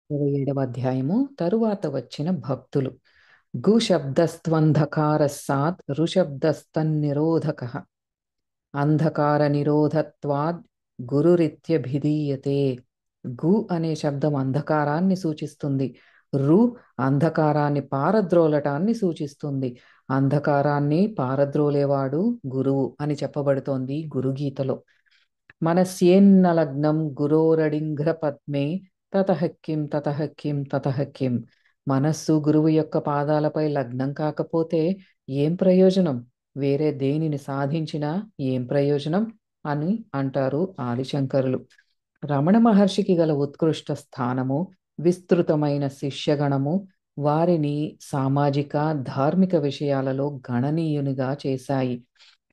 27వ అధ్యాయము తరువాత వచ్చిన భక్తులు. గు శబ్దస్త్వంధకారస్సాత్ ఋషబ్దస్తన్నిరోధక అంధకార నిరోధత్వాద్ గురురిత్యభిధీయతే. గు అనే శబ్దం అంధకారాన్ని సూచిస్తుంది. రు అంధకారాన్ని పారద్రోలటాన్ని సూచిస్తుంది. అంధకారాన్ని పారద్రోలేవాడు గురువు అని చెప్పబడుతోంది గురుగీతలో. మనస్యేన్నలగ్నం గురోరడింఘ్ర పద్మే తతః కిం తతః కిం తతః కిం. మనస్సు గురువు యొక్క పాదాలపై లగ్నం కాకపోతే ఏం ప్రయోజనం? వేరే దేనిని సాధించినా ఏం ప్రయోజనం అని అంటారు ఆదిశంకరులు. రమణ మహర్షికి గల ఉత్కృష్ట స్థానము, విస్తృతమైన శిష్యగణము వారిని సామాజిక ధార్మిక విషయాలలో గణనీయునిగా చేశాయి.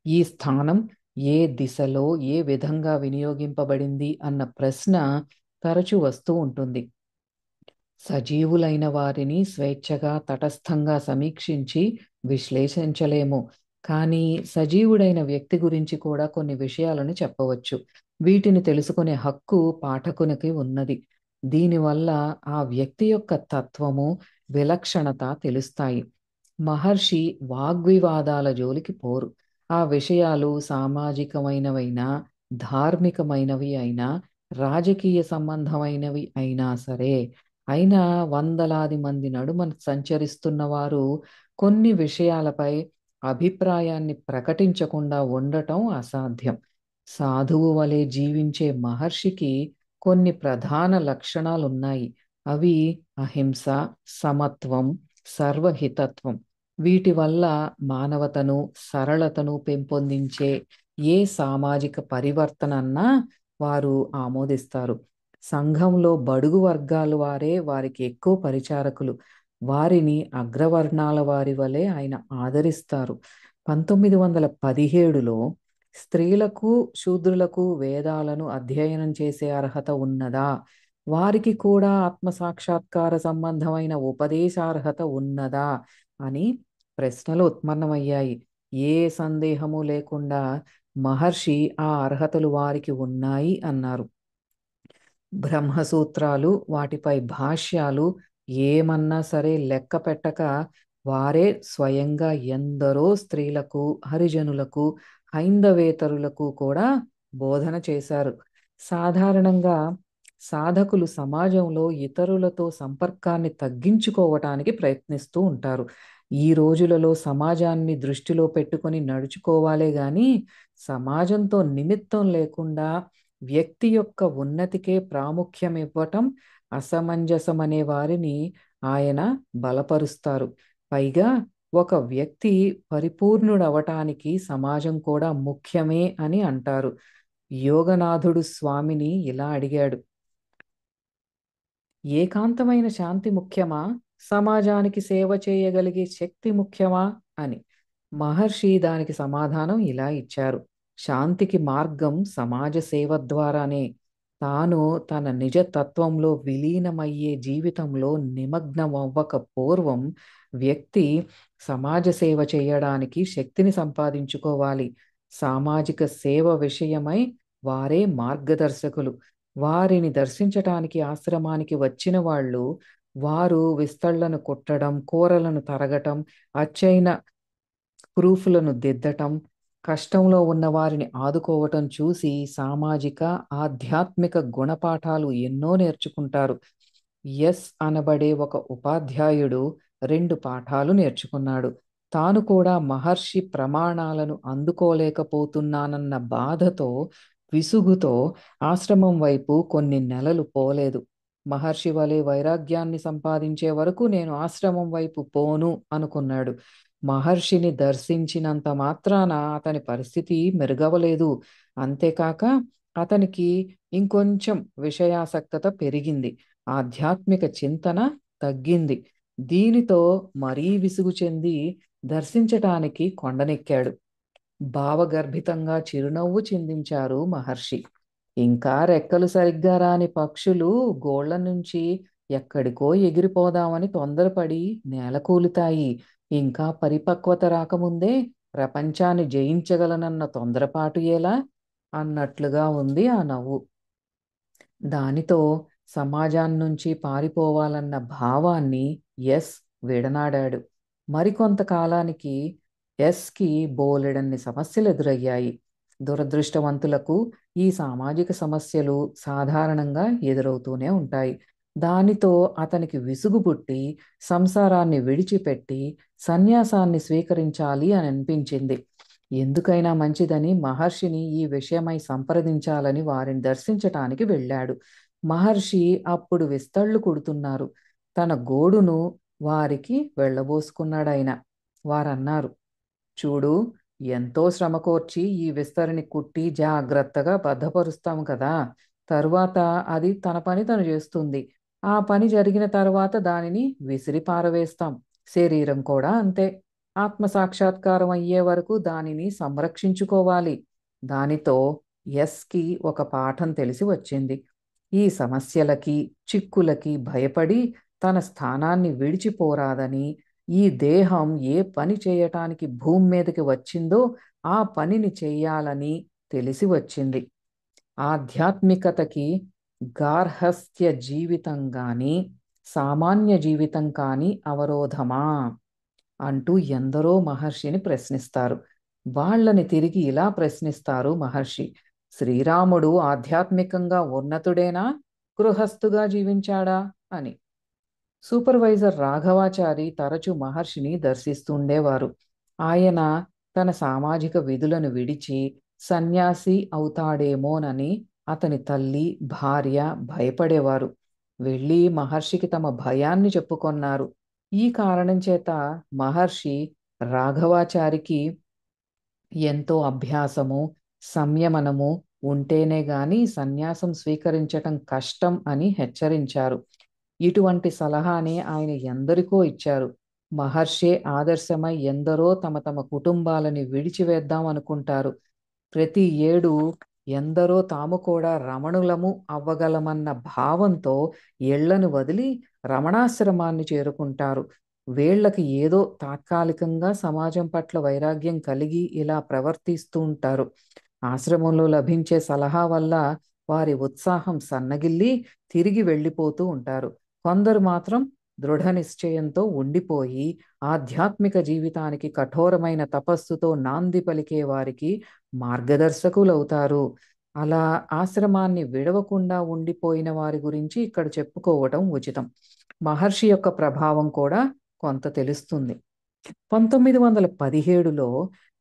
ఈ స్థానం ఏ దిశలో ఏ విధంగా వినియోగింపబడింది అన్న ప్రశ్న తరచూ వస్తూ ఉంటుంది. సజీవులైన వారిని స్వేచ్ఛగా తటస్థంగా సమీక్షించి విశ్లేషించలేము. కానీ సజీవుడైన వ్యక్తి గురించి కూడా కొన్ని విషయాలను చెప్పవచ్చు. వీటిని తెలుసుకునే హక్కు పాఠకునికి ఉన్నది. దీనివల్ల ఆ వ్యక్తి యొక్క తత్వము, విలక్షణత తెలుస్తాయి. మహర్షి వాగ్వివాదాల జోలికి పోరు. ఆ విషయాలు సామాజికమైనవైనా, ధార్మికమైనవి అయినా, రాజకీయ సంబంధమైనవి అయినా సరే. అయినా వందలాది మంది నడుమ సంచరిస్తున్న వారు కొన్ని విషయాలపై అభిప్రాయాన్ని ప్రకటించకుండా ఉండటం అసాధ్యం. సాధువు వలె జీవించే మహర్షికి కొన్ని ప్రధాన లక్షణాలున్నాయి. అవి అహింస, సమత్వం, సర్వహితత్వం. వీటి వల్ల మానవతను, సరళతను పెంపొందించే ఏ సామాజిక పరివర్తనన్నా వారు ఆమోదిస్తారు. సంఘంలో బడుగు వర్గాల వారే వారికి ఎక్కువ పరిచారకులు. వారిని అగ్రవర్ణాల వారి వలె ఆయన ఆదరిస్తారు. 1917లో స్త్రీలకు, శూద్రులకు వేదాలను అధ్యయనం చేసే అర్హత ఉన్నదా? వారికి కూడా ఆత్మసాక్షాత్కార సంబంధమైన ఉపదేశార్హత ఉన్నదా అని ప్రశ్నలు ఉత్పన్నమయ్యాయి. ఏ సందేహము లేకుండా మహర్షి ఆ అర్హతలు వారికి ఉన్నాయి అన్నారు. బ్రహ్మసూత్రాలు, వాటిపై భాష్యాలు ఏమన్నా సరే లెక్క పెట్టక వారే స్వయంగా ఎందరో స్త్రీలకు, హరిజనులకు, హైందవేతరులకు కూడా బోధన చేశారు. సాధారణంగా సాధకులు సమాజంలో ఇతరులతో సంపర్కాన్ని తగ్గించుకోవటానికి ప్రయత్నిస్తూ ఉంటారు. ఈ రోజులలో సమాజాన్ని దృష్టిలో పెట్టుకొని నడుచుకోవాలే గాని సమాజంతో నిమిత్తం లేకుండా వ్యక్తి యొక్క ఉన్నతికే ప్రాముఖ్యం ఇవ్వటం అసమంజసమనే వారిని ఆయన బలపరుస్తారు. పైగా ఒక వ్యక్తి పరిపూర్ణుడవటానికి సమాజం కూడా ముఖ్యమే అని అంటారు. యోగనాథుడు స్వామిని ఇలా అడిగాడు: ఏకాంతమైన శాంతి ముఖ్యమా, సమాజానికి సేవ చేయగలిగే శక్తి ముఖ్యమా అని. మహర్షి దానికి సమాధానం ఇలా ఇచ్చారు: శాంతికి మార్గం సమాజ సేవ ద్వారానే. తాను తన నిజ తత్వంలో విలీనమయ్యే జీవితంలో నిమగ్నం అవ్వక పూర్వం వ్యక్తి సమాజ సేవ చేయడానికి శక్తిని సంపాదించుకోవాలి. సామాజిక సేవ విషయమై వారే మార్గదర్శకులు. వారిని దర్శించటానికి ఆశ్రమానికి వచ్చిన వాళ్ళు వారు విస్తళ్లను కుట్టడం, కూరలను తరగటం, అచ్చైన ప్రూఫ్లను దిద్దటం, కష్టంలో ఉన్న వారిని ఆదుకోవటం చూసి సామాజిక, ఆధ్యాత్మిక గుణపాఠాలు ఎన్నో నేర్చుకుంటారు. ఎస్ అనబడే ఒక ఉపాధ్యాయుడు 2 పాఠాలు నేర్చుకున్నాడు. తాను కూడా మహర్షి ప్రమాణాలను అందుకోలేకపోతున్నానన్న బాధతో, విసుగుతో ఆశ్రమం వైపు కొన్ని నెలలు పోలేదు. మహర్షి వలె వైరాగ్యాన్ని సంపాదించే వరకు నేను ఆశ్రమం వైపు పోను అనుకున్నాడు. మహర్షిని దర్శించినంత మాత్రాన అతని పరిస్థితి మెరుగవలేదు. అంతేకాక అతనికి ఇంకొంచెం విషయాసక్తత పెరిగింది. ఆధ్యాత్మిక చింతన తగ్గింది. దీనితో మరీ విసుగు చెంది దర్శించటానికి కొండనెక్కాడు. భావగర్భితంగా చిరునవ్వు చిందించారు మహర్షి. ఇంకా రెక్కలు సరిగ్గా రాని పక్షులు గోళ్ల నుంచి ఎక్కడికో ఎగిరిపోదామని తొందరపడి నేలకూలుతాయి. ఇంకా పరిపక్వత రాకముందే ప్రపంచాన్ని జయించగలనన్న తొందరపాటు ఎలా అన్నట్లుగా ఉంది ఆ నవ్వు. దానితో సమాజాన్నించి పారిపోవాలన్న భావాన్ని ఎస్ విడనాడాడు. మరికొంతకాలానికి ఎస్కి బోలెడన్ని సమస్యలు ఎదురయ్యాయి. దురదృష్టవంతులకు ఈ సామాజిక సమస్యలు సాధారణంగా ఎదురవుతూనే ఉంటాయి. దానితో అతనికి విసుగు పుట్టి సంసారాన్ని విడిచిపెట్టి సన్యాసాన్ని స్వీకరించాలి అని అనిపించింది. ఎందుకైనా మంచిదని మహర్షిని ఈ విషయమై సంప్రదించాలని వారిని దర్శించటానికి వెళ్ళాడు. మహర్షి అప్పుడు విస్తళ్ళు కుడుతున్నారు. తన గోడును వారికి వెళ్ళబోసుకున్నాడాయన. వారన్నారు, చూడు, ఎంతో శ్రమ కోర్చి ఈ విస్తరిని కుట్టి జాగ్రత్తగా భద్రపరుస్తాము కదా. తరువాత అది తన పని తను చేస్తుంది. ఆ పని జరిగిన తర్వాత దానిని విసిరి పారవేస్తాం. శరీరం కూడా అంతే. ఆత్మ సాక్షాత్కారం అయ్యే వరకు దానిని సంరక్షించుకోవాలి. దానితో ఎస్కి ఒక పాఠం తెలిసి వచ్చింది. ఈ సమస్యలకి చిక్కులకి భయపడి తన స్థానాన్ని విడిచిపోరాదని, ఈ దేహం ఏ పని చేయటానికి భూమి మీదకి వచ్చిందో ఆ పనిని చెయ్యాలని తెలిసి వచ్చింది. ఆధ్యాత్మికతకి గార్హస్థ్య జీవితం గాని సామాన్య జీవితం కాని అవరోధమా అంటూ ఎందరో మహర్షిని ప్రశ్నిస్తారు. వాళ్ళని తిరిగి ఇలా ప్రశ్నిస్తారు మహర్షి, శ్రీరాముడు ఆధ్యాత్మికంగా ఉన్నతుడేనా, గృహస్థుగా జీవించాడా అని. సూపర్వైజర్ రాఘవాచారి తరచు మహర్షిని దర్శిస్తుండేవారు. ఆయన తన సామాజిక విధులను విడిచి సన్యాసి అవుతాడేమోనని అతని తల్లి భార్య భయపడేవారు. వెళ్ళి మహర్షికి తమ భయాన్ని చెప్పుకొన్నారు. ఈ కారణం చేత మహర్షి రాఘవాచారికి ఎంతో అభ్యాసము సంయమనము ఉంటేనే గాని సన్యాసం స్వీకరించటం కష్టం అని హెచ్చరించారు. ఇటువంటి సలహాని ఆయన ఎందరికో ఇచ్చారు. మహర్షే ఆదర్శమై ఎందరో తమ తమ కుటుంబాలని విడిచివేద్దాం అనుకుంటారు. ప్రతి ఏడు ఎందరో తాము కూడా రమణులము అవ్వగలమన్న భావంతో ఇళ్లను వదిలి రమణాశ్రమాన్ని చేరుకుంటారు. వీళ్ళకి ఏదో తాత్కాలికంగా సమాజం పట్ల వైరాగ్యం కలిగి ఇలా ప్రవర్తిస్తూ ఉంటారు. ఆశ్రమంలో లభించే సలహా వల్ల వారి ఉత్సాహం సన్నగిల్లి తిరిగి వెళ్ళిపోతూ ఉంటారు. కొందరు మాత్రం దృఢ నిశ్చయంతో ఉండిపోయి ఆధ్యాత్మిక జీవితానికి కఠోరమైన తపస్సుతో నాంది పలికే వారికి మార్గదర్శకులవుతారు. అలా ఆశ్రమాన్ని విడవకుండా ఉండిపోయిన వారి గురించి ఇక్కడ చెప్పుకోవటం ఉచితం. మహర్షి యొక్క ప్రభావం కూడా కొంత తెలుస్తుంది. 1917లో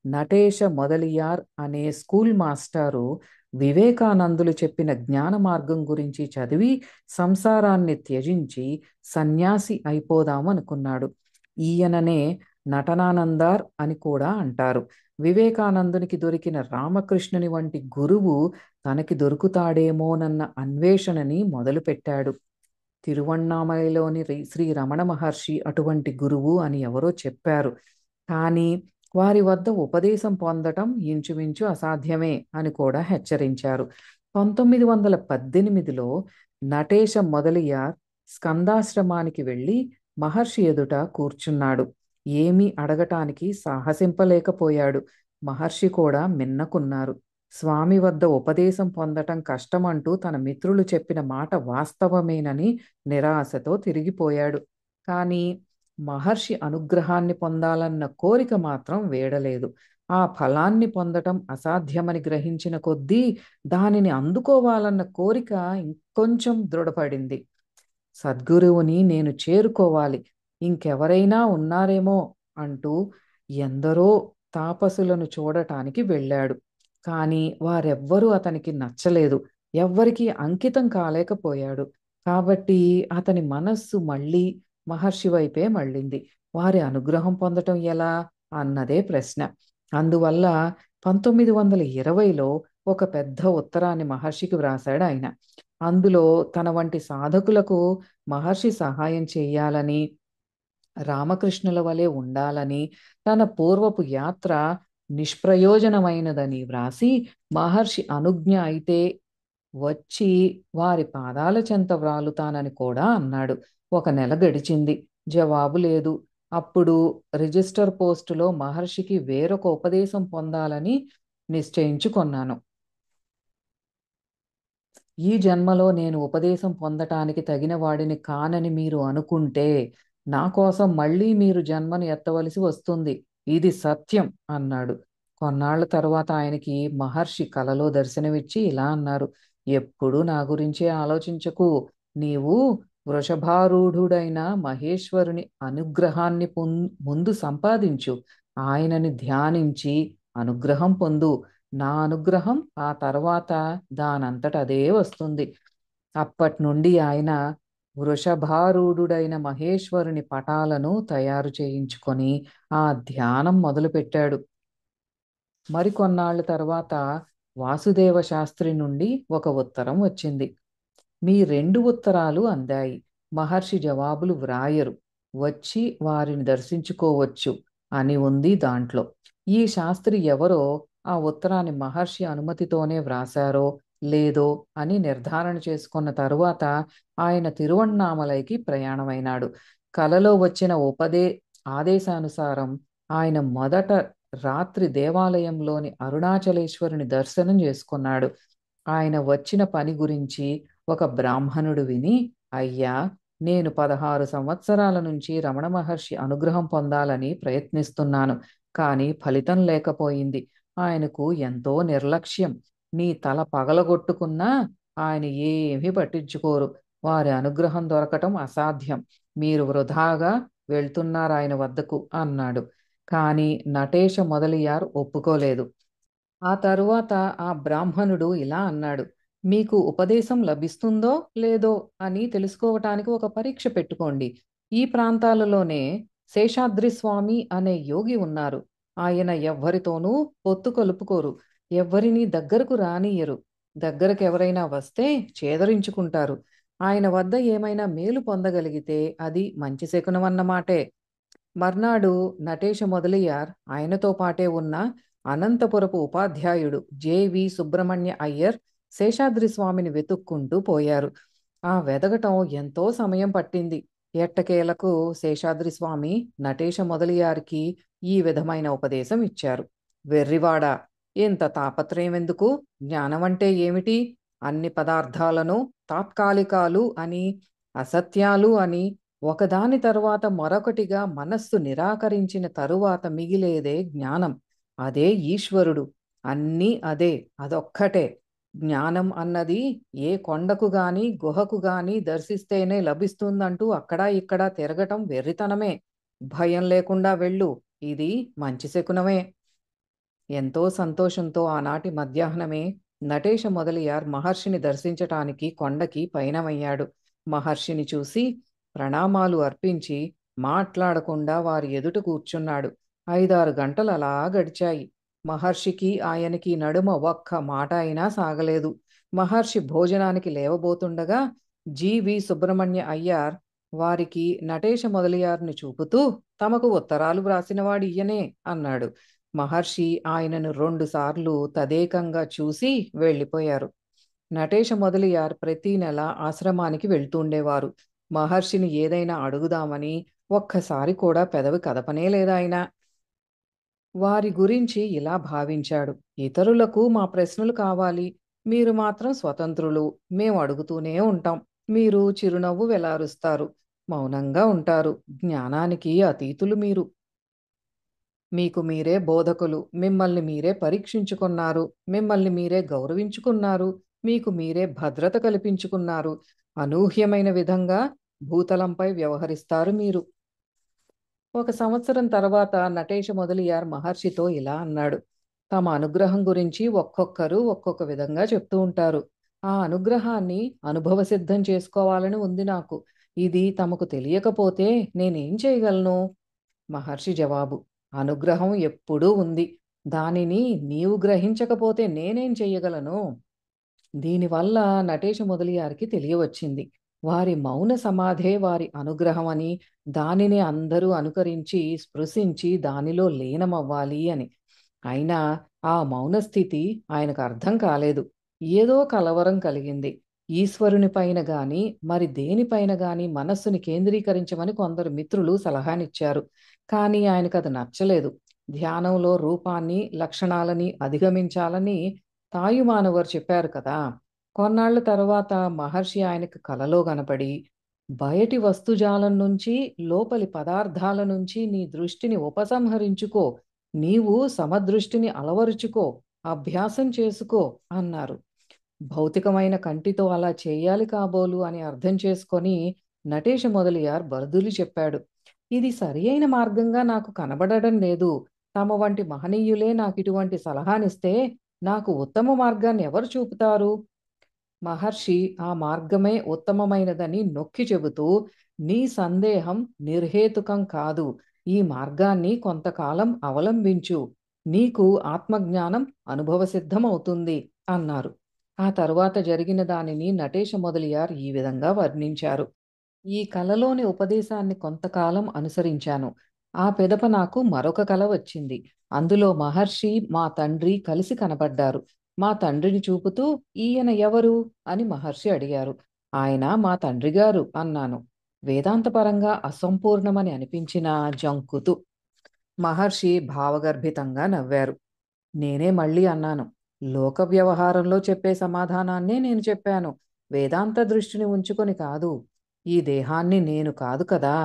నటేష మొదలియార్ అనే స్కూల్ మాస్టారు వివేకానందులు చెప్పిన జ్ఞాన మార్గం గురించి చదివి సంసారాన్ని త్యజించి సన్యాసి అయిపోదాం అనుకున్నాడు. ఈయననే నటనానందార్ అని కూడా అంటారు. వివేకానందునికి దొరికిన రామకృష్ణుని వంటి గురువు తనకి దొరుకుతాడేమోనన్న అన్వేషణని మొదలుపెట్టాడు. తిరువణ్ణామలైలోని శ్రీ రమణ మహర్షి అటువంటి గురువు అని ఎవరో చెప్పారు. కానీ వారి వద్ద ఉపదేశం పొందటం ఇంచుమించు అసాధ్యమే అని కూడా హెచ్చరించారు. 1918లో నటేశ మొదలియార్ స్కందాశ్రమానికి వెళ్ళి మహర్షి ఎదుట కూర్చున్నాడు. ఏమీ అడగటానికి సాహసింపలేకపోయాడు. మహర్షి కూడా మిన్నకున్నారు. స్వామి వద్ద ఉపదేశం పొందటం కష్టమంటూ తన మిత్రులు చెప్పిన మాట వాస్తవమేనని నిరాశతో తిరిగిపోయాడు. కానీ మహర్షి అనుగ్రహాన్ని పొందాలన్న కోరిక మాత్రం వేడలేదు. ఆ ఫలాన్ని పొందటం అసాధ్యమని గ్రహించిన కొద్దీ దానిని అందుకోవాలన్న కోరిక ఇంకొంచెం దృఢపడింది. సద్గురువుని నేను చేరుకోవాలి, ఇంకెవరైనా ఉన్నారేమో అంటూ ఎందరో తాపసులను చూడటానికి వెళ్ళాడు. కానీ వారెవ్వరూ అతనికి నచ్చలేదు. ఎవ్వరికీ అంకితం కాలేకపోయాడు. కాబట్టి అతని మనస్సు మళ్ళీ మహర్షి వైపే మళ్ళింది. వారి అనుగ్రహం పొందటం ఎలా అన్నదే ప్రశ్న. అందువల్ల 1920లో ఒక పెద్ద ఉత్తరాన్ని మహర్షికి వ్రాశాడు ఆయన. అందులో తన వంటి సాధకులకు మహర్షి సహాయం చేయాలని, రామకృష్ణుల వలె ఉండాలని, తన పూర్వపు యాత్ర నిష్ప్రయోజనమైనదని వ్రాసి మహర్షి అనుజ్ఞ అయితే వచ్చి వారి పాదాల చెంత వ్రాలుతానని కూడా అన్నాడు. 1 నెల గడిచింది, జవాబు లేదు. అప్పుడు రిజిస్టర్ పోస్టులో మహర్షికి వేరొక ఉపదేశం పొందాలని నిశ్చయించుకొన్నాను. ఈ జన్మలో నేను ఉపదేశం పొందటానికి తగిన వాడిని కానని మీరు అనుకుంటే నా కోసం మళ్ళీ మీరు జన్మను ఎత్తవలసి వస్తుంది. ఇది సత్యం అన్నాడు. కొన్నాళ్ల తర్వాత ఆయనకి మహర్షి కలలో దర్శనమిచ్చి ఇలా అన్నారు: ఎప్పుడు నా గురించే ఆలోచించకు. నీవు వృషభారూఢుడైన మహేశ్వరుని అనుగ్రహాన్ని ముందు సంపాదించు. ఆయనని ధ్యానించి అనుగ్రహం పొందు. నా అనుగ్రహం ఆ తర్వాత దానంతట అదే వస్తుంది. అప్పటి నుండి ఆయన వృషభారూఢుడైన మహేశ్వరుని పటాలను తయారు చేయించుకొని ఆ ధ్యానం మొదలుపెట్టాడు. మరికొన్నాళ్ల తర్వాత వాసుదేవ శాస్త్రి నుండి ఒక ఉత్తరం వచ్చింది. మీ 2 ఉత్తరాలు అందాయి. మహర్షి జవాబులు వ్రాయరు. వచ్చి వారిని దర్శించుకోవచ్చు అని ఉంది దాంట్లో. ఈ శాస్త్రి ఎవరో ఆ ఉత్తరాన్ని మహర్షి అనుమతితోనే వ్రాసారో లేదో అని నిర్ధారణ చేసుకున్న తరువాత ఆయన తిరువణ్ణామలైకి ప్రయాణమైనాడు. కలలో వచ్చిన ఆదేశానుసారం ఆయన మొదట రాత్రి దేవాలయంలోని అరుణాచలేశ్వరుని దర్శనం చేసుకున్నాడు. ఆయన వచ్చిన పని గురించి ఒక బ్రాహ్మణుడు విని, అయ్యా, నేను 16 సంవత్సరాల నుంచి రమణ మహర్షి అనుగ్రహం పొందాలని ప్రయత్నిస్తున్నాను. కానీ ఫలితం లేకపోయింది. ఆయనకు ఎంతో నిర్లక్ష్యం. నీ తల పగలగొట్టుకున్నా ఆయన ఏమీ పట్టించుకోరు. వారి అనుగ్రహం దొరకటం అసాధ్యం. మీరు వృధాగా వెళ్తున్నారు ఆయన వద్దకు అన్నాడు. కానీ నటేష మొదలియార్ ఒప్పుకోలేదు. ఆ తరువాత ఆ బ్రాహ్మణుడు ఇలా అన్నాడు: మీకు ఉపదేశం లభిస్తుందో లేదో అని తెలుసుకోవటానికి ఒక పరీక్ష పెట్టుకోండి. ఈ ప్రాంతాలలోనే శేషాద్రి స్వామి అనే యోగి ఉన్నారు. ఆయన ఎవ్వరితోనూ పొత్తు కలుపుకోరు. ఎవ్వరినీ దగ్గరకు రానియ్యరు. దగ్గరకు ఎవరైనా వస్తే చేదరించుకుంటారు. ఆయన వద్ద ఏమైనా మేలు పొందగలిగితే అది మంచి శకునమన్నమాటే. మర్నాడు నటేష మొదలియార్ ఆయనతో పాటే ఉన్న అనంతపురపు ఉపాధ్యాయుడు జె.వి. సుబ్రహ్మణ్య అయ్యర్ శేషాద్రి స్వామిని వెతుక్కుంటూ పోయారు. ఆ వెదగటం ఎంతో సమయం పట్టింది. ఎట్టకేలకు శేషాద్రి స్వామి నటేష మొదలియారికి ఈ విధమైన ఉపదేశం ఇచ్చారు: వెర్రివాడా, ఇంత తాపత్రయం ఎందుకు? జ్ఞానం అంటే ఏమిటి? అన్ని పదార్థాలను తాత్కాలికాలు అని, అసత్యాలు అని ఒకదాని తరువాత మరొకటిగా మనస్సు నిరాకరించిన తరువాత మిగిలేదే జ్ఞానం. అదే ఈశ్వరుడు. అన్నీ అదే, అదొక్కటే. జ్ఞానం అన్నది ఏ కొండకు గాని గుహకు గాని దర్శిస్తేనే లభిస్తుందంటూ అక్కడా ఇక్కడా తిరగటం వెర్రితనమే. భయం లేకుండా వెళ్ళు. ఇది మంచి శకునమే. ఎంతో సంతోషంతో ఆనాటి మధ్యాహ్నమే నటేష మొదలియార్ మహర్షిని దర్శించటానికి కొండకి పయనమయ్యాడు. మహర్షిని చూసి ప్రణామాలు అర్పించి మాట్లాడకుండా వారి ఎదుట కూర్చున్నాడు. 5-6 గంటలు అలా గడిచాయి. మహర్షికి ఆయనకి నడుమ ఒక్క మాట అయినా సాగలేదు. మహర్షి భోజనానికి లేవబోతుండగా జి.వి. సుబ్రహ్మణ్య అయ్యార్ వారికి నటేష మొదలియార్ని చూపుతూ, తమకు ఉత్తరాలు వ్రాసినవాడు ఈయనే అన్నాడు. మహర్షి ఆయనను 2 సార్లు తదేకంగా చూసి వెళ్ళిపోయారు. నటేష మొదలియార్ ప్రతి నెల ఆశ్రమానికి వెళ్తుండేవారు. మహర్షిని ఏదైనా అడుగుదామని ఒక్కసారి కూడా పెదవి కదపనే లేదాయన. వారి గురించి ఇలా భావించాడు: ఇతరులకు మా ప్రశ్నలు కావాలి, మీరు మాత్రం స్వతంత్రులు. మేము అడుగుతూనే ఉంటాం. మీరు చిరునవ్వు వెలారుస్తారు, మౌనంగా ఉంటారు. జ్ఞానానికి అతీతులు మీరు. మీకు మీరే బోధకులు. మిమ్మల్ని మీరే పరీక్షించుకున్నారు. మిమ్మల్ని మీరే గౌరవించుకున్నారు. మీకు మీరే భద్రత కల్పించుకున్నారు. అనూహ్యమైన విధంగా భూతలంపై వ్యవహరిస్తారు మీరు. 1 సంవత్సరం తర్వాత నటేష మొదలియార్ మహర్షితో ఇలా అన్నాడు: తమ అనుగ్రహం గురించి ఒక్కొక్కరు ఒక్కొక్క విధంగా చెప్తూ ఉంటారు. ఆ అనుగ్రహాన్ని అనుభవ సిద్ధం చేసుకోవాలని ఉంది నాకు. ఇది తమకు తెలియకపోతే నేనేం చేయగలను? మహర్షి జవాబు: అనుగ్రహం ఎప్పుడూ ఉంది. దానిని నీవు గ్రహించకపోతే నేనేం చెయ్యగలను? దీనివల్ల నటేష మొదలియారికి తెలియవచ్చింది. వారి మౌన సమాధే వారి అనుగ్రహం అని, దానిని అందరూ అనుకరించి స్పృశించి దానిలో లీనమవ్వాలి అని. అయినా ఆ మౌన స్థితి ఆయనకు అర్థం కాలేదు. ఏదో కలవరం కలిగింది. ఈశ్వరుని పైన గాని మరి దేనిపైన గాని మనస్సుని కేంద్రీకరించమని కొందరు మిత్రులు సలహానిచ్చారు. కానీ ఆయనకు అది నచ్చలేదు. ధ్యానంలో రూపాన్ని లక్షణాలని అధిగమించాలని తాయుమానవర్ చెప్పారు కదా. కొన్నాళ్ల తర్వాత మహర్షి ఆయనకు కలలో కనపడి, బయటి వస్తుజాలం నుంచి లోపలి పదార్థాల నుంచి నీ దృష్టిని ఉపసంహరించుకో, నీవు సమదృష్టిని అలవరుచుకో, అభ్యాసం చేసుకో అన్నారు. భౌతికమైన కంటితో అలా చేయాలి కాబోలు అని అర్థం చేసుకొని నటేష మొదలియార్ బదులు చెప్పాడు. ఇది సరి అయిన మార్గంగా నాకు కనబడడం లేదు. తమ వంటి మహనీయులే నాకు ఇటువంటి సలహానిస్తే నాకు ఉత్తమ మార్గాన్ని ఎవరు చూపుతారు? మహర్షి ఆ మార్గమే ఉత్తమమైనదని నొక్కి చెబుతూ, నీ సందేహం నిర్హేతుకం కాదు. ఈ మార్గాన్ని కొంతకాలం అవలంబించు. నీకు ఆత్మజ్ఞానం అనుభవసిద్ధమవుతుంది అన్నారు. ఆ తరువాత జరిగిన దానిని నటేష మొదలియార్ ఈ విధంగా వర్ణించారు. ఈ కలలోని ఉపదేశాన్ని కొంతకాలం అనుసరించాను. ఆ పిదప నాకు మరొక కల వచ్చింది. అందులో మహర్షి, మా తండ్రి కలిసి కనపడ్డారు. మా తండ్రిని చూపుతూ, ఈయన ఎవరు అని మహర్షి అడిగారు. ఆయన మా తండ్రి గారు అన్నాను. వేదాంతపరంగా అసంపూర్ణమని అనిపించిన జంకుతూ మహర్షి భావగర్భితంగా నవ్వారు. నేనే మళ్ళీ అన్నాను, లోక వ్యవహారంలో చెప్పే సమాధానాన్నే నేను చెప్పాను. వేదాంత దృష్టిని ఉంచుకొని కాదు. ఈ దేహాన్ని నేను కాదు కదా.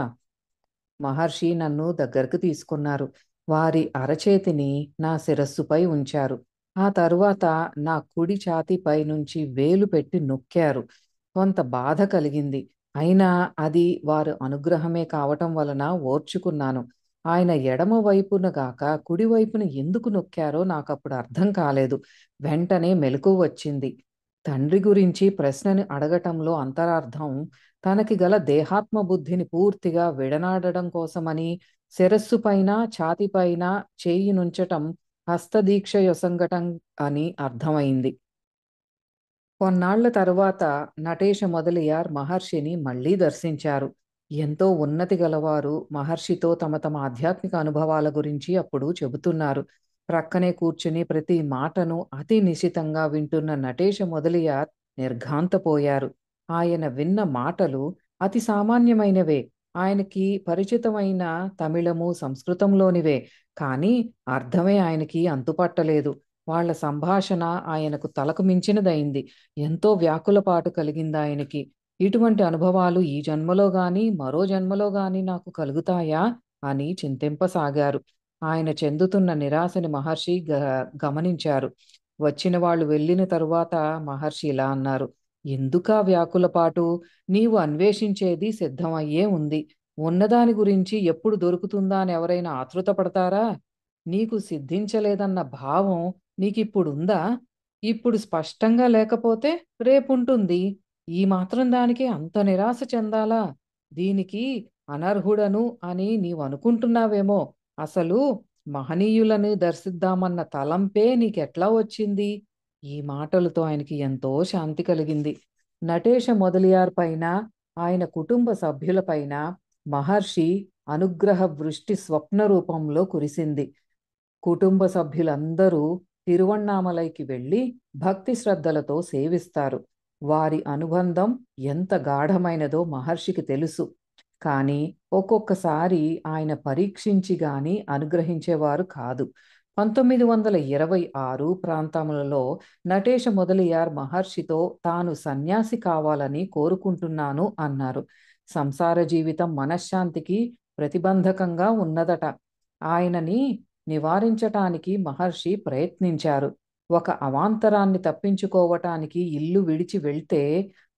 మహర్షి నన్ను దగ్గరకు తీసుకున్నారు. వారి అరచేతిని నా శిరస్సుపై ఉంచారు. ఆ తరువాత నా కుడి ఛాతీపై నుంచి వేలు పెట్టి నొక్కారు. కొంత బాధ కలిగింది. అయినా అది వారి అనుగ్రహమే కావటం వలన ఓర్చుకున్నాను. ఆయన ఎడమ వైపున గాక కుడివైపున ఎందుకు నొక్కారో నాకప్పుడు అర్థం కాలేదు. వెంటనే మెలకువ వచ్చింది. తండ్రి గురించి ప్రశ్నని అడగటంలో అంతరార్థం తనకి గల దేహాత్మ బుద్ధిని పూర్తిగా విడనాడడం కోసమని, శిరస్సు పైన ఛాతీపైన చేయి నుంచటం హస్తదీక్ష యొసంగటం అని అర్థమైంది. కొన్నాళ్ల తరువాత నటేష మొదలియార్ మహర్షిని మళ్ళీ దర్శించారు. ఎంతో ఉన్నతి గలవారు మహర్షితో తమ తమ ఆధ్యాత్మిక అనుభవాల గురించి అప్పుడు చెబుతున్నారు. ప్రక్కనే కూర్చుని ప్రతి మాటను అతి నిశితంగా వింటున్న నటేష మొదలియార్ నిర్ఘాంతపోయారు. ఆయన విన్న మాటలు అతి సామాన్యమైనవే. ఆయనకి పరిచితమైన తమిళము, సంస్కృతంలోనివే. కానీ అర్థమే ఆయనకి అంతుపట్టలేదు. వాళ్ళ సంభాషణ ఆయనకు తలకు మించినదయింది. ఎంతో వ్యాకులపాటు కలిగిందాయనకి. ఇటువంటి అనుభవాలు ఈ జన్మలో గాని, మరో జన్మలో గాని నాకు కలుగుతాయా అని చింతింపసాగారు. ఆయన చెందుతున్న నిరాశని మహర్షి గమనించారు. వచ్చిన వాళ్ళు వెళ్ళిన తరువాత మహర్షి ఇలా అన్నారు. ఎందుకా వ్యాకులపాటు? నీవు అన్వేషించేది సిద్ధమయ్యే ఉంది. ఉన్నదాని గురించి ఎప్పుడు దొరుకుతుందా అని ఎవరైనా ఆతృత పడతారా? నీకు సిద్ధించలేదన్న భావం నీకిప్పుడుందా? ఇప్పుడు స్పష్టంగా లేకపోతే రేపుంటుంది. ఈ మాత్రం దానికి అంత నిరాశ చెందాలా? దీనికి అనర్హుడను అని నీవనుకుంటున్నావేమో. అసలు మహనీయులని దర్శిద్దామన్న తలంపే నీకెట్లా వచ్చింది? ఈ మాటలతో ఆయనకి ఎంతో శాంతి కలిగింది. నటేష మొదలియార్ పైన, ఆయన కుటుంబ సభ్యులపైన మహర్షి అనుగ్రహ వృష్టి స్వప్న రూపంలో కురిసింది. కుటుంబ సభ్యులందరూ తిరువణ్ణామలైకి వెళ్ళి భక్తి శ్రద్ధలతో సేవిస్తారు. వారి అనుబంధం ఎంత గాఢమైనదో మహర్షికి తెలుసు. కానీ ఒక్కొక్కసారి ఆయన పరీక్షించి గాని అనుగ్రహించేవారు కాదు. 1926 ప్రాంతములలో నటేష మొదలియార్ మహర్షితో తాను సన్యాసి కావాలని కోరుకుంటున్నాను అన్నారు. సంసార జీవితం మనశ్శాంతికి ప్రతిబంధకంగా ఉన్నదట. ఆయనని నివారించటానికి మహర్షి ప్రయత్నించారు. ఒక అవాంతరాన్ని తప్పించుకోవటానికి ఇల్లు విడిచి వెళ్తే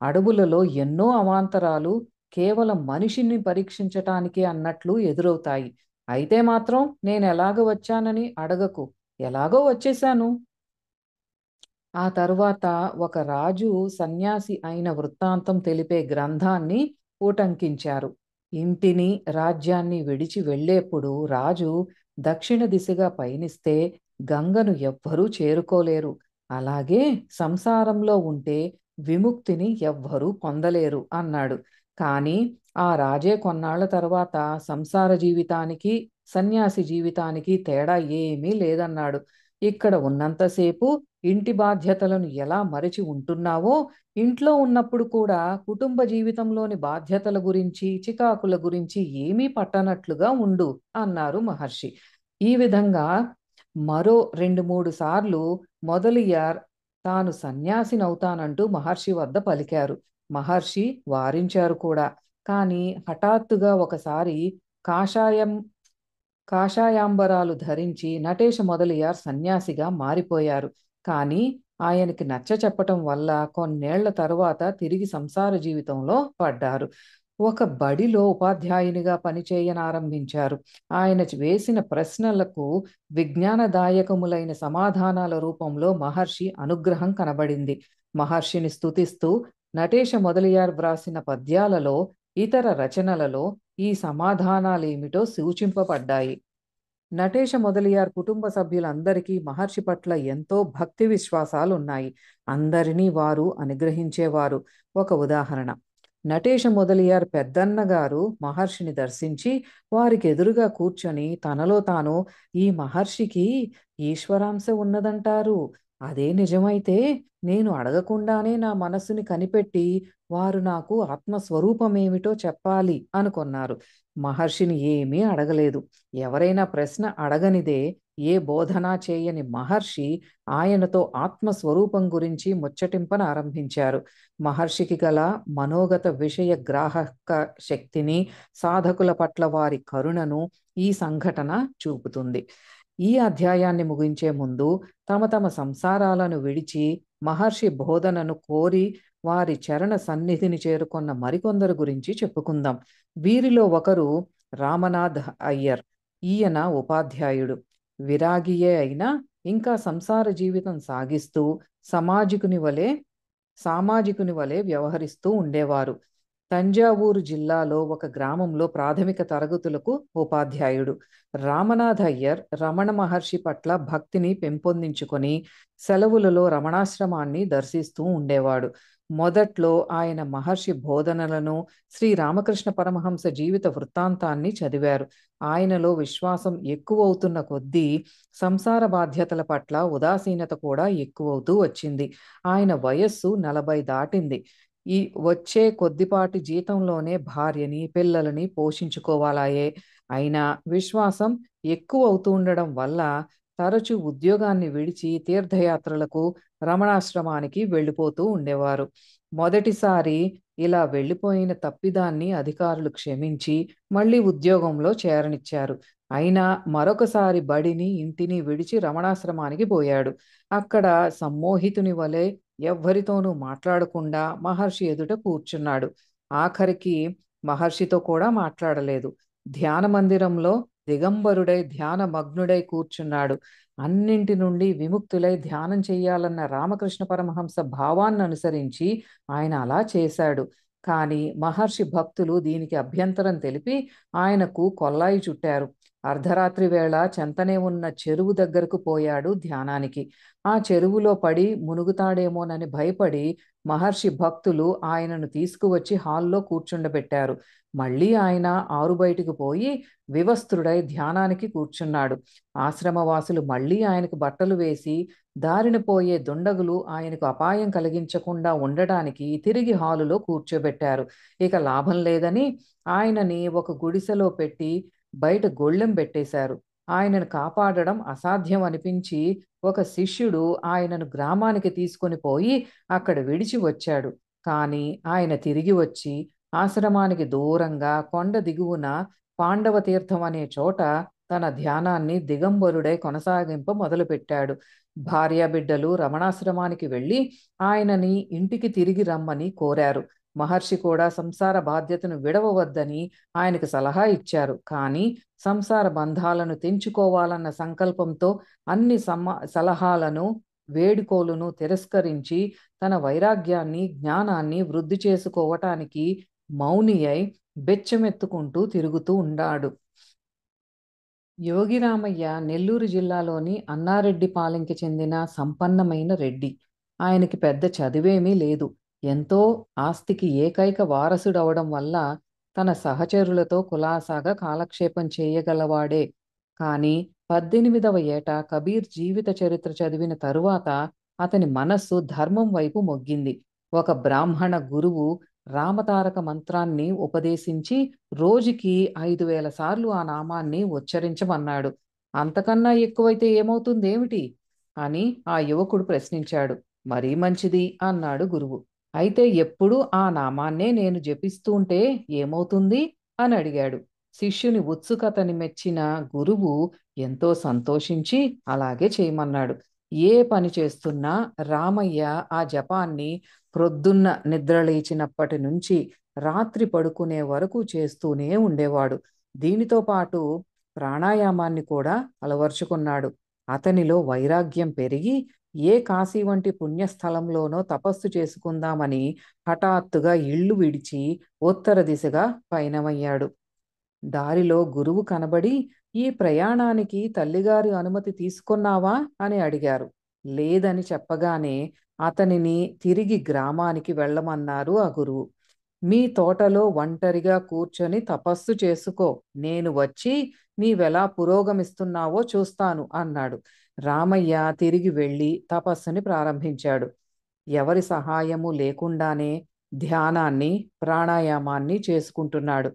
అడవులలో ఎన్నో అవాంతరాలు కేవలం మనిషిని పరీక్షించటానికే అన్నట్లు ఎదురవుతాయి. అయితే మాత్రం నేను ఎలాగ వచ్చానని అడగకు. ఎలాగో వచ్చేశాను. ఆ తరువాత ఒక రాజు సన్యాసి అయిన వృత్తాంతం తెలిపే గ్రంథాన్ని ఊటంకించారు. ఇంటిని, రాజ్యాన్ని విడిచి వెళ్ళేప్పుడు రాజు దక్షిణ దిశగా పయనిస్తే గంగను ఎవ్వరూ చేరుకోలేరు. అలాగే సంసారంలో ఉంటే విముక్తిని ఎవ్వరూ పొందలేరు అన్నాడు. కానీ ఆ రాజే కొన్నాళ్ల తర్వాత సంసార జీవితానికి, సన్యాసి జీవితానికి తేడా ఏమీ లేదన్నాడు. ఇక్కడ ఉన్నంతసేపు ఇంటి బాధ్యతలను ఎలా మరచి ఉంటున్నావో, ఇంట్లో ఉన్నప్పుడు కూడా కుటుంబ జీవితంలోని బాధ్యతల గురించి, చికాకుల గురించి ఏమీ పట్టనట్లుగా ఉండు అన్నారు మహర్షి. ఈ విధంగా మరో 2, 3 సార్లు మొదలియార్ తాను సన్యాసినవుతానంటూ మహర్షి వద్ద పలికారు. మహర్షి వారించారు కూడా. కానీ హఠాత్తుగా ఒకసారి కాషాయం కాషాయాంబరాలు ధరించి నటేష మొదలియార్ సన్యాసిగా మారిపోయారు. కానీ ఆయనకి నచ్చ చెప్పటం వల్ల కొన్నేళ్ల తరువాత తిరిగి సంసార జీవితంలో పడ్డారు. ఒక బడిలో ఉపాధ్యాయునిగా పనిచేయనారంభించారు. ఆయన వేసిన ప్రశ్నలకు విజ్ఞానదాయకములైన సమాధానాల రూపంలో మహర్షి అనుగ్రహం కనబడింది. మహర్షిని స్తుతిస్తూ నటేష మొదలియార్ వ్రాసిన పద్యాలలో, ఇతర రచనలలో ఈ సమాధానాలేమిటో సూచింపబడ్డాయి. నటేష మొదలియార్ కుటుంబ సభ్యులందరికీ మహర్షి పట్ల ఎంతో భక్తి విశ్వాసాలున్నాయి. అందరినీ వారు అనుగ్రహించేవారు. ఒక ఉదాహరణ: నటేష మొదలియార్ పెద్దన్నగారు మహర్షిని దర్శించి వారికి ఎదురుగా కూర్చొని తనలో తాను, ఈ మహర్షికి ఈశ్వరాంశ ఉన్నదంటారు. అదే నిజమైతే నేను అడగకుండానే నా మనస్సుని కనిపెట్టి వారు నాకు ఆత్మస్వరూపమేమిటో చెప్పాలి అనుకున్నారు. మహర్షిని ఏమీ అడగలేదు. ఎవరైనా ప్రశ్న అడగనిదే ఏ బోధనా చేయని మహర్షి ఆయనతో ఆత్మస్వరూపం గురించి ముచ్చటింపన ఆరంభించారు. మహర్షికి గల మనోగత విషయ గ్రాహక శక్తిని, సాధకుల పట్ల వారి కరుణను ఈ సంఘటన చూపుతుంది. ఈ అధ్యాయాన్ని ముగించే ముందు తమ తమ సంసారాలను విడిచి మహర్షి బోధనను కోరి వారి చరణ సన్నిధిని చేరుకున్న మరికొందరు గురించి చెప్పుకుందాం. వీరిలో ఒకరు రామనాథ్ అయ్యర్. ఈయన ఉపాధ్యాయుడు, విరాగియే అయినా ఇంకా సంసార జీవితం సాగిస్తూ సామాజికుని వలె వ్యవహరిస్తూ ఉండేవారు. తంజావూరు జిల్లాలో ఒక గ్రామంలో ప్రాథమిక తరగతులకు ఉపాధ్యాయుడు. రామనాథ్ అయ్యర్ రమణ మహర్షి పట్ల భక్తిని పెంపొందించుకొని సెలవులలో రమణాశ్రమాన్ని దర్శిస్తూ ఉండేవాడు. మొదట్లో ఆయన మహర్షి బోధనలను, శ్రీ రామకృష్ణ పరమహంస జీవిత వృత్తాంతాన్ని చదివారు. ఆయనలో విశ్వాసం ఎక్కువవుతున్న కొద్దీ సంసార బాధ్యతల పట్ల ఉదాసీనత కూడా ఎక్కువవుతూ వచ్చింది. ఆయన వయస్సు 40 దాటింది. ఈ వచ్చే కొద్దిపాటి జీతంలోనే భార్యని, పిల్లలని పోషించుకోవాలాయే. అయినా విశ్వాసం ఎక్కువ అవుతూ ఉండడం వల్ల తరచూ ఉద్యోగాన్ని విడిచి తీర్థయాత్రలకు, రమణాశ్రమానికి వెళ్ళిపోతూ ఉండేవారు. మొదటిసారి ఇలా వెళ్ళిపోయిన తప్పిదాన్ని అధికారులు క్షమించి మళ్ళీ ఉద్యోగంలో చేరనిచ్చారు. అయినా మరొకసారి బడిని, ఇంటిని విడిచి రమణాశ్రమానికి పోయాడు. అక్కడ సమ్మోహితుని వలె ఎవ్వరితోనూ మాట్లాడకుండా మహర్షి ఎదుట కూర్చున్నాడు. ఆఖరికి మహర్షితో కూడా మాట్లాడలేదు. ధ్యాన మందిరంలో దిగంబరుడై ధ్యాన మగ్నుడై కూర్చున్నాడు. అన్నింటి నుండి విముక్తులై ధ్యానం చెయ్యాలన్న రామకృష్ణ పరమహంస భావాన్ని అనుసరించి ఆయన అలా చేశాడు. కానీ మహర్షి భక్తులు దీనికి అభ్యంతరం తెలిపి ఆయనకు కొల్లాయి చుట్టారు. అర్ధరాత్రి వేళ చెంతనే ఉన్న చెరువు దగ్గరకు పోయాడు ధ్యానానికి. ఆ చెరువులో పడి మునుగుతాడేమోనని భయపడి మహర్షి భక్తులు ఆయనను తీసుకువచ్చి హాల్లో కూర్చుండబెట్టారు. మళ్ళీ ఆయన ఆరుబయటికి పోయి వివస్త్రుడై ధ్యానానికి కూర్చున్నాడు. ఆశ్రమవాసులు మళ్ళీ ఆయనకు బట్టలు వేసి దారిన పోయే దుండగులు ఆయనకు అపాయం కలిగించకుండా ఉండడానికి తిరిగి హాలులో కూర్చోబెట్టారు. ఇక లాభం లేదని ఆయనని ఒక గుడిసెలో పెట్టి బయట గొళ్ళెం పెట్టేశారు. ఆయనను కాపాడడం అసాధ్యం అనిపించి ఒక శిష్యుడు ఆయనను గ్రామానికి తీసుకొని పోయి అక్కడ విడిచి వచ్చాడు. కానీ ఆయన తిరిగి వచ్చి ఆశ్రమానికి దూరంగా కొండ దిగువన పాండవ తీర్థం అనే చోట తన ధ్యానాన్ని దిగంబరుడై కొనసాగింప మొదలుపెట్టాడు. భార్యాబిడ్డలు రమణాశ్రమానికి వెళ్ళి ఆయనని ఇంటికి తిరిగి రమ్మని కోరారు. మహర్షి కూడా సంసార బాధ్యతను విడవవద్దని ఆయనకు సలహా ఇచ్చారు. కానీ సంసార బంధాలను తెంచుకోవాలన్న సంకల్పంతో అన్ని సలహాలను, వేడుకోలును తిరస్కరించి తన వైరాగ్యాన్ని, జ్ఞానాన్ని వృద్ధి చేసుకోవటానికి మౌని అయి బెచ్చమెత్తుకుంటూ తిరుగుతూ ఉన్నాడు. యోగిరామయ్య నెల్లూరు జిల్లాలోని అన్నారెడ్డిపాలెంకి చెందిన సంపన్నమైన రెడ్డి. ఆయనకి పెద్ద చదివేమీ లేదు. ఎంతో ఆస్తికి ఏకైక వారసుడవడం వల్ల తన సహచరులతో కులాసాగా కాలక్షేపం చేయగలవాడే. కానీ 18వ ఏట కబీర్ జీవిత చరిత్ర చదివిన తరువాత అతని మనస్సు ధర్మం వైపు మొగ్గింది. ఒక బ్రాహ్మణ గురువు రామతారక మంత్రాన్ని ఉపదేశించి రోజుకి 5,000 సార్లు ఆ నామాన్ని ఉచ్చరించమన్నాడు. అంతకన్నా ఎక్కువైతే ఏమవుతుందేమిటి అని ఆ యువకుడు ప్రశ్నించాడు. మరీ మంచిది అన్నాడు గురువు. అయితే ఎప్పుడు ఆ నామాన్నే నేను జపిస్తుంటే ఏమవుతుంది అని అడిగాడు. శిష్యుని ఉత్సుకతని మెచ్చిన గురువు ఎంతో సంతోషించి అలాగే చేయమన్నాడు. ఏ పని చేస్తున్నా రామయ్య ఆ జపాన్ని ప్రొద్దున్న నిద్రలేచినప్పటి నుంచి రాత్రి పడుకునే వరకు చేస్తూనే ఉండేవాడు. దీనితో పాటు ప్రాణాయామాన్ని కూడా అలవర్చుకున్నాడు. అతనిలో వైరాగ్యం పెరిగి ఏ కాశీ వంటి పుణ్యస్థలంలోనో తపస్సు చేసుకుందామని హఠాత్తుగా ఇల్లు విడిచి ఉత్తర దిశగా పయనమయ్యాడు. దారిలో గురువు కనబడి, "ఈ ప్రయాణానికి తల్లిగారి అనుమతి తీసుకున్నావా?" అని అడిగారు. లేదని చెప్పగానే అతనిని తిరిగి గ్రామానికి వెళ్ళమన్నారు ఆ గురువు. "మీ తోటలో ఒంటరిగా కూర్చొని తపస్సు చేసుకో. నేను వచ్చి నీవెలా పురోగమిస్తున్నావో చూస్తాను" అన్నాడు. రామయ్య తిరిగి వెళ్ళి తపస్సుని ప్రారంభించాడు. ఎవరి సహాయము లేకుండానే ధ్యానాన్ని, ప్రాణాయామాన్ని చేసుకుంటున్నాడు.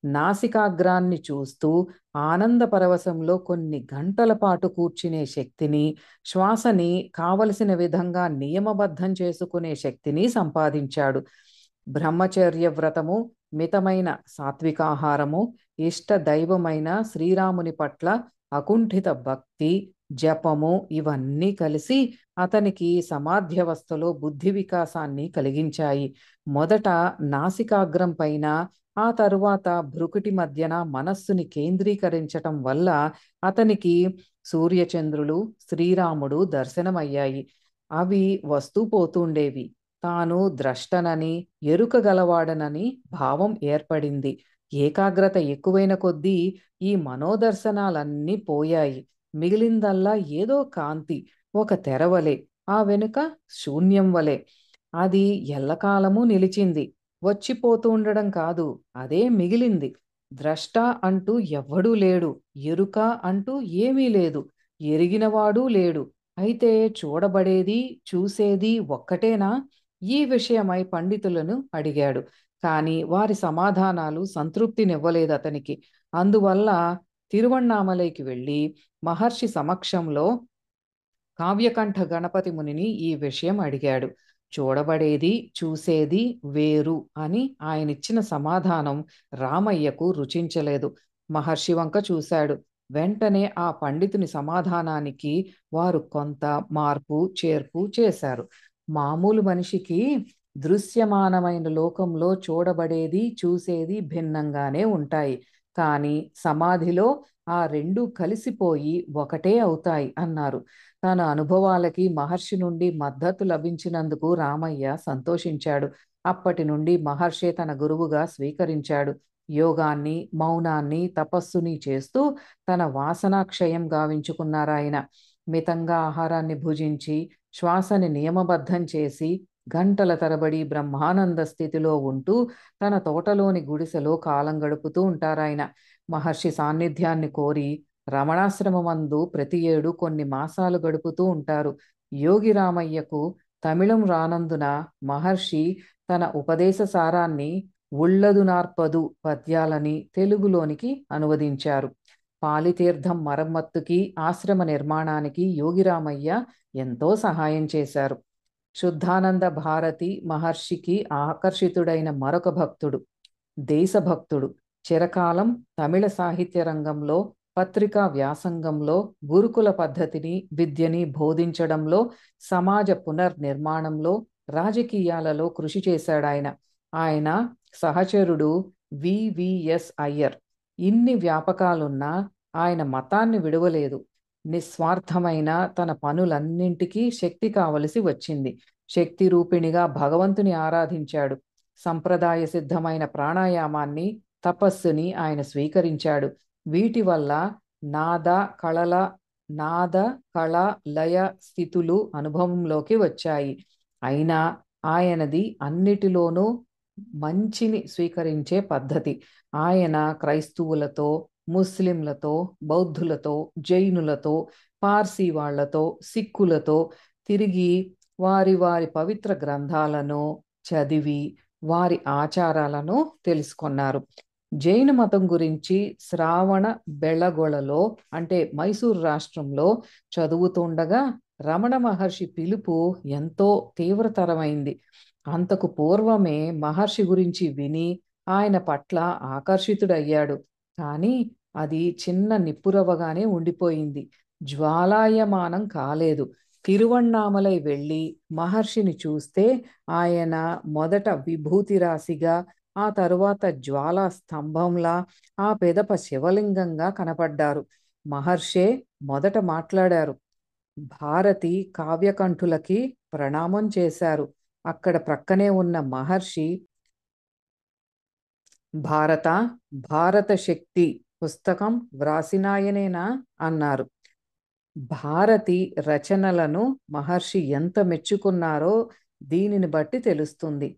నాసికాగ్రాన్ని చూస్తూ ఆనంద పరవశంలో కొన్ని గంటల పాటు కూర్చునే శక్తిని, శ్వాసని కావలసిన విధంగా నియమబద్ధం చేసుకునే శక్తిని సంపాదించాడు. బ్రహ్మచర్య వ్రతము, మితమైన సాత్వికాహారము, ఇష్ట దైవమైన శ్రీరాముని పట్ల అకుంఠిత భక్తి, జపము ఇవన్నీ కలిసి అతనికి సమాధ్యవస్థలో బుద్ధి వికాసాన్ని కలిగించాయి. మొదట నాసికాగ్రం పైన, ఆ తరువాత భృకుటి మధ్యన మనస్సుని కేంద్రీకరించటం వల్ల అతనికి సూర్యచంద్రులు, శ్రీరాముడు దర్శనమయ్యాయి. అవి వస్తూ పోతుండేవి. తాను ద్రష్టనని, ఎరుక గలవాడనని భావం ఏర్పడింది. ఏకాగ్రత ఎక్కువైన కొద్దీ ఈ మనోదర్శనాలన్నీ పోయాయి. మిగిలిందల్లా ఏదో కాంతి, ఒక తెరవలే, ఆ వెనుక శూన్యం వలె. అది ఎల్లకాలమూ నిలిచింది. వచ్చిపోతూ ఉండడం కాదు, అదే మిగిలింది. ద్రష్ట అంటూ ఎవ్వడూ లేడు, ఎరుక అంటూ ఏమీ లేదు, ఎరిగినవాడూ లేడు. అయితే చూడబడేది, చూసేది ఒక్కటేనా? ఈ విషయమై పండితులను అడిగాడు. కాని వారి సమాధానాలు సంతృప్తినివ్వలేదు అతనికి. అందువల్ల తిరువణ్ణామలైకి వెళ్ళి మహర్షి సమక్షంలో కావ్యకంఠ గణపతి మునిని ఈ విషయం అడిగాడు. చూడబడేది, చూసేది వేరు అని ఆయనిచ్చిన సమాధానం రామయ్యకు రుచించలేదు. మహర్షి వంక చూశాడు. వెంటనే ఆ పండితుని సమాధానానికి వారు కొంత మార్పు చేర్పు చేశారు. మామూలు మనిషికి దృశ్యమానమైన లోకంలో చూడబడేది, చూసేది భిన్నంగానే ఉంటాయి. కానీ సమాధిలో ఆ రెండు కలిసిపోయి ఒకటే అవుతాయి అన్నారు. తన అనుభవాలకి మహర్షి నుండి మద్దతు లభించినందుకు రామయ్య సంతోషించాడు. అప్పటి నుండి మహర్షే తన గురువుగా స్వీకరించాడు. యోగాన్ని, మౌనాన్ని, తపస్సుని చేస్తూ తన వాసనాక్షయం గావించుకున్నారాయన. మితంగా ఆహారాన్ని భుజించి, శ్వాసని నియమబద్ధం చేసి, గంటల తరబడి బ్రహ్మానంద స్థితిలో ఉంటూ తన తోటలోని గుడిసెలో కాలం గడుపుతూ ఉంటారాయన. మహర్షి సాన్నిధ్యాన్ని కోరి రమణాశ్రమమందు ప్రతి ఏడు కొన్ని మాసాలు గడుపుతూ ఉంటారు. యోగి రామయ్యకు తమిళం రానందున మహర్షి తన ఉపదేశ సారాన్ని ఉళ్ళదు నార్పదు పద్యాలని తెలుగులోనికి అనువదించారు. పాలితీర్థం మరమ్మత్తుకి, ఆశ్రమ నిర్మాణానికి యోగిరామయ్య ఎంతో సహాయం చేశారు. శుద్ధానంద భారతి మహర్షికి ఆకర్షితుడైన మరొక భక్తుడు, దేశభక్తుడు. చిరకాలం తమిళ సాహిత్య రంగంలో, పత్రికా వ్యాసంగంలో, గురుకుల పద్ధతిని, విద్యని బోధించడంలో, సమాజ పునర్నిర్మాణంలో, రాజకీయాలలో కృషి చేశాడాయన. ఆయన సహచరుడు వివిఎస్ అయ్యర్. ఇన్ని వ్యాపకాలున్నా ఆయన మతాన్ని విడవలేదు. నిస్వార్థమైన తన పనులన్నింటికీ శక్తి కావలసి వచ్చింది. శక్తి రూపిణిగా భగవంతుని ఆరాధించాడు. సంప్రదాయ సిద్ధమైన ప్రాణాయామాన్ని, తపస్సుని ఆయన స్వీకరించాడు. వీటి వల్ల నాద కళల నాద కళ లయ స్థితులు అనుభవంలోకి వచ్చాయి. అయినా ఆయనది అన్నిటిలోనూ మంచిని స్వీకరించే పద్ధతి. ఆయన క్రైస్తవులతో, ముస్లింలతో, బౌద్ధులతో, జైనులతో, పార్సీ వాళ్లతో, సిక్కులతో తిరిగి వారి వారి పవిత్ర గ్రంథాలను చదివి వారి ఆచారాలను తెలుసుకున్నారు. జైన మతం గురించి శ్రావణ బెళగొళలో అంటే మైసూరు రాష్ట్రంలో చదువుతుండగా రమణ మహర్షి పిలుపు ఎంతో తీవ్రతరమైంది. అంతకు పూర్వమే మహర్షి గురించి విని ఆయన పట్ల ఆకర్షితుడయ్యాడు. కానీ అది చిన్న నిప్పురవ్వగానే ఉండిపోయింది. జ్వాలాయమానం కాలేదు. తిరువణ్ణామలై వెళ్ళి మహర్షిని చూస్తే ఆయన మొదట విభూతి రాశిగా, ఆ తరువాత జ్వాలా స్తంభంలా, ఆ పెదప శివలింగంగా కనపడ్డారు. మహర్షే మొదట మాట్లాడారు. భారతి కావ్యకంఠులకి ప్రణామం చేశారు. అక్కడ ప్రక్కనే ఉన్న మహర్షి, భారత భారత శక్తి పుస్తకం వ్రాసినాయనేనా అన్నారు. భారతి రచనలను మహర్షి ఎంత మెచ్చుకున్నారో దీనిని బట్టి తెలుస్తుంది.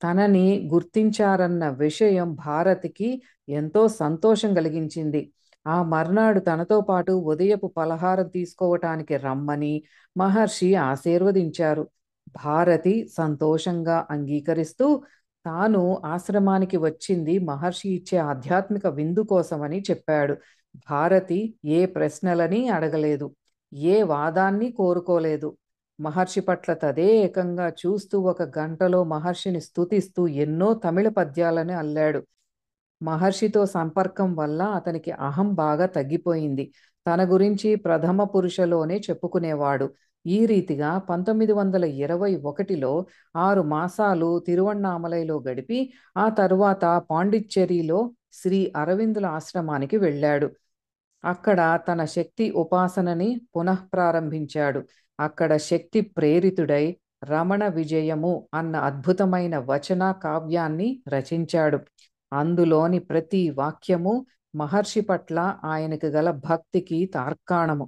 తనని గుర్తించారన్న విషయం భారతికి ఎంతో సంతోషం కలిగించింది. ఆ మర్నాడు తనతో పాటు ఉదయపు పలహారం తీసుకోవటానికి రమ్మని మహర్షి ఆశీర్వదించారు. భారతి సంతోషంగా అంగీకరిస్తూ తాను ఆశ్రమానికి వచ్చింది మహర్షి ఇచ్చే ఆధ్యాత్మిక విందు కోసమని చెప్పాడు. భారతి ఏ ప్రశ్నలని అడగలేదు, ఏ వాదాన్ని కోరుకోలేదు. మహర్షి పట్ల తదేకంగా చూస్తూ ఒక గంటలో మహర్షిని స్తుతిస్తూ ఎన్నో తమిళ పద్యాలను అల్లాడు. మహర్షితో సంపర్కం వల్ల అతనికి అహం బాగా తగ్గిపోయింది. తన గురించి ప్రథమ పురుషలోనే చెప్పుకునేవాడు. ఈ రీతిగా 1921లో 6 మాసాలు తిరువణ్ణామలైలో గడిపి ఆ తరువాత పాండిచ్చేరిలో శ్రీ అరవిందుల ఆశ్రమానికి వెళ్ళాడు. అక్కడ తన శక్తి ఉపాసనని పునఃప్రారంభించాడు. అక్కడ శక్తి ప్రేరితుడై రమణ విజయము అన్న అద్భుతమైన వచన కావ్యాన్ని రచించాడు. అందులోని ప్రతి వాక్యము మహర్షి పట్ల ఆయనకు గల భక్తికి తార్కాణము.